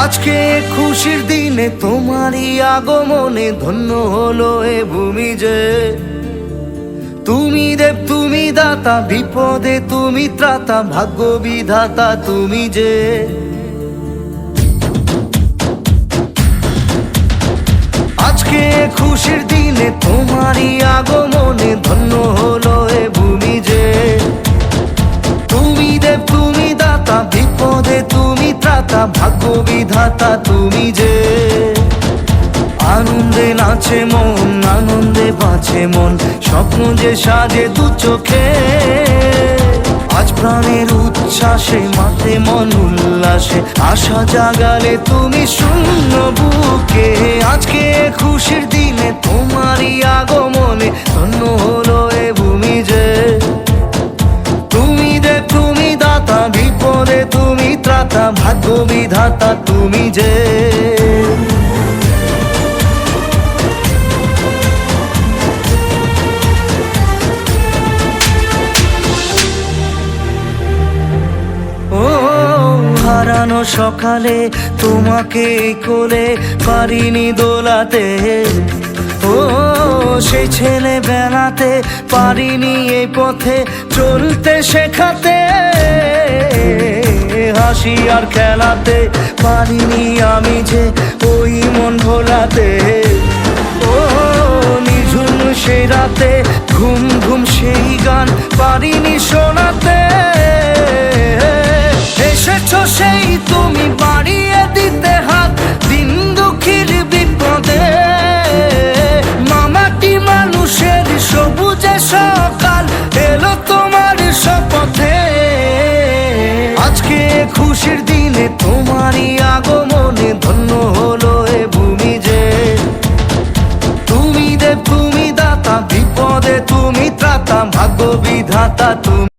আজকে খুশির দিনে তোমারই আগমনে ধন্য হলো এ ভূমি যে। তুমি দেব তুমি দাতা, বিপদে তুমি ত্রাতা, ভাগ্য বিধাতা তুমি যে। আজকে খুশির দিনে তোমারই আগমনে ধন্য হলো এ ভূমি যে। তুমি দেব তুমি দাতা, বিপদে তুমি ত্রাতা, ভাগ্য বিধাতা তুমি যে। আনন্দে নাচে মন, আনন্দে বাঁচে মন, স্বপ্ন যে সাজে দু চোখে। আজ প্রাণের উচ্ছ্বাসে মাতে মন উল্লাসে, আশা জাগালে তুমি শূন্য বুকে। আজকে খুশির দিনে তোমারই আগমনে ধন্য হলো এ ভূমি যে। তুমি দেব তুমি দাতা, বিপদে তুমি ত্রাতা, ভাগ্য বিধাতা তুমি যে। হারানো সকালে তোমাকে কোলে পারিনি দোলাতে, ও সেই ছেলে বেলাতে পারিনি এই পথে চলতে শেখাতে। হাসি আর খেলাতে পারিনি আমি যে ওই মন ভোলাতে। ও নিঝুম সেই রাতে ঘুম ঘুম সেই গান পারিনি শোনাতে। এসেছো সেই তুমি বাড়িয়ে দিতে হাত দিন দুঃখীর বিপদে। মামাটি মানুষের সবুজে সকাল এলো তোমার শপথে। আজকে খুশির দিনে তোমারই আগমনে ধন্য হলো এ ভূমি যে। তুমি দেব তুমি দাতা, বিপদে তুমি ত্রাতা, ভাগ্য বিধাতা তুমি।